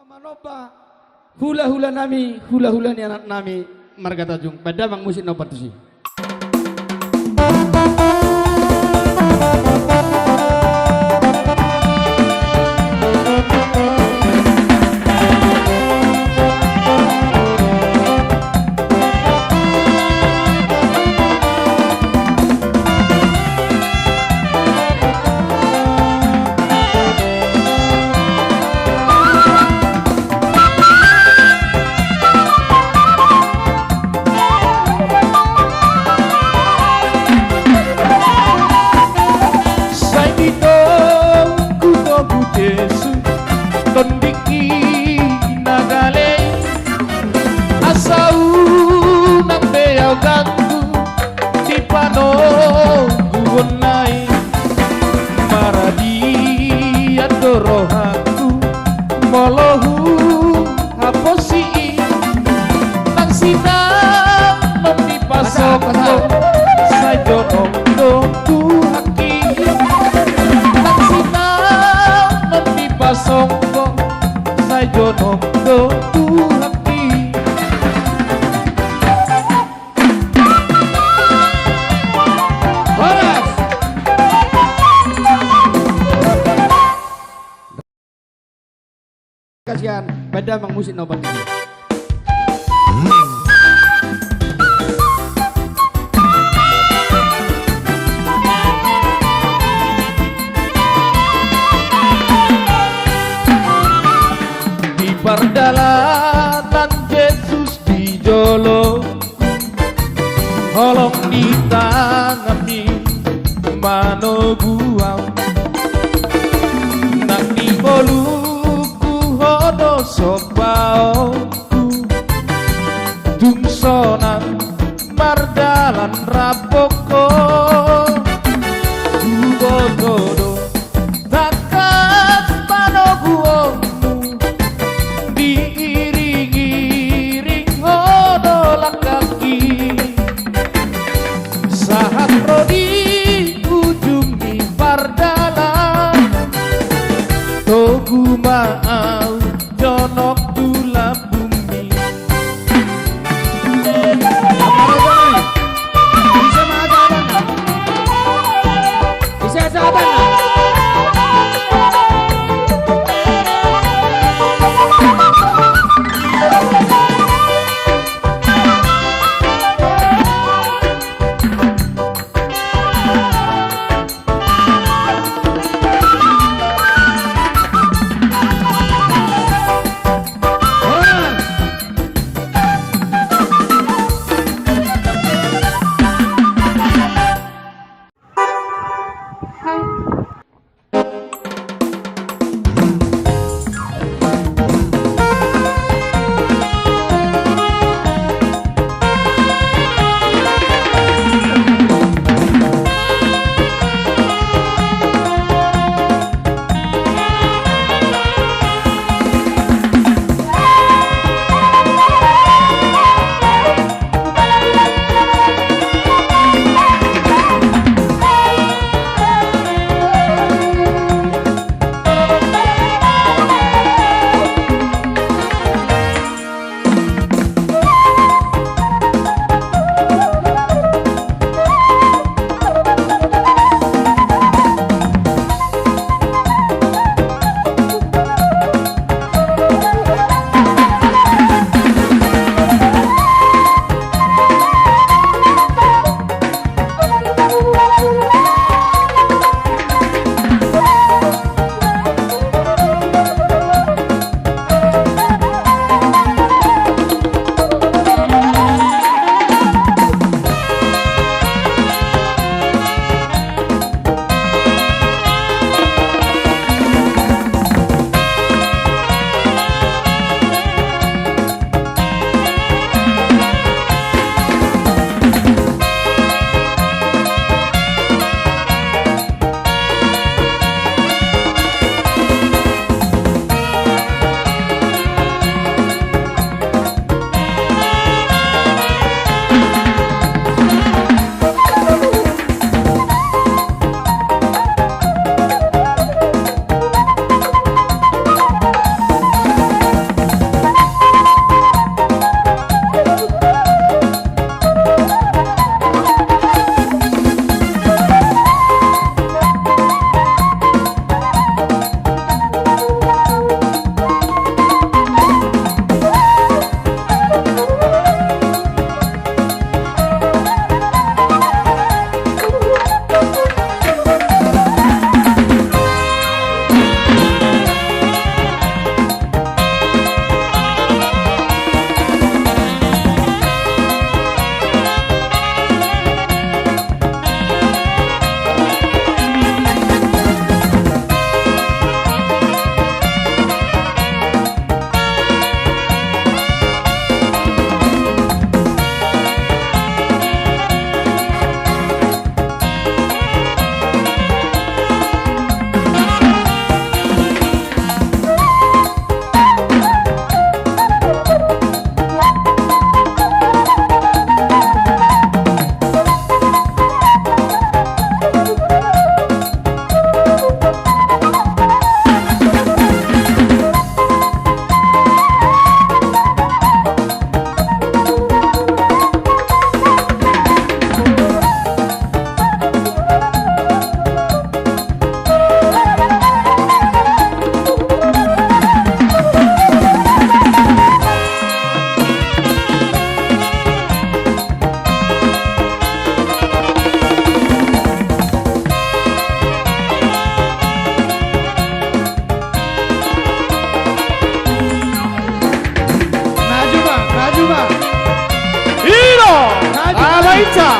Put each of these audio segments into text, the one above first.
Manoba hula-hula hula-hula ni anak nami marga tajung pada bang musik no patusi. Tondiki nagale asau nang beau ganggu di pano gunai maradi adorohaku molohu haposi nang sinang mami pasoko sajono doku haki nang sinang mami pasoko jono do hati balas kasihan pada mang musik nobat ini. Perdalanan Yesus di jolo holong ditangani mano buang nang di boluku hono sopaoku dungsonan mardalan rapoko gugododo takas mano buang diiring-iring hodolang kaki saat rodi ujung di pardalan togu maau jonok dula bumi bisa sahabat Ica.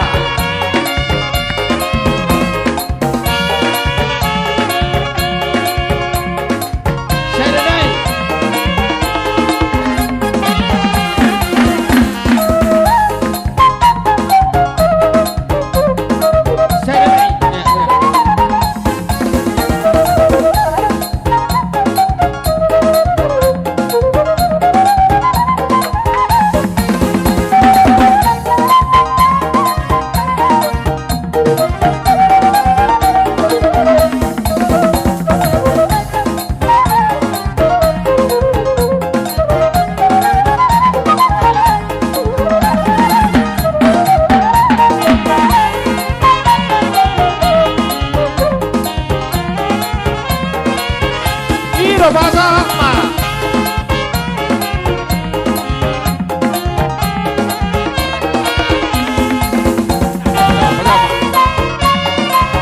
Saturday. Saturday. Iro bahasa Akma.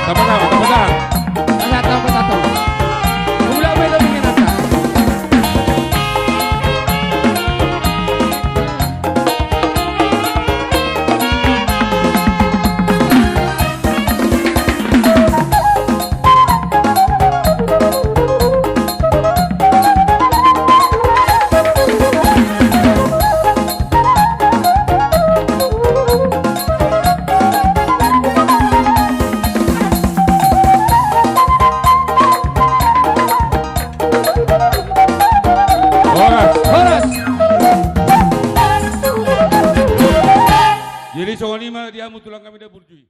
Sama-sama, sama-sama. Satu. Mula beda dengan apa? Horas. Jadi soal ini mah dia mutulang kami dah burjui.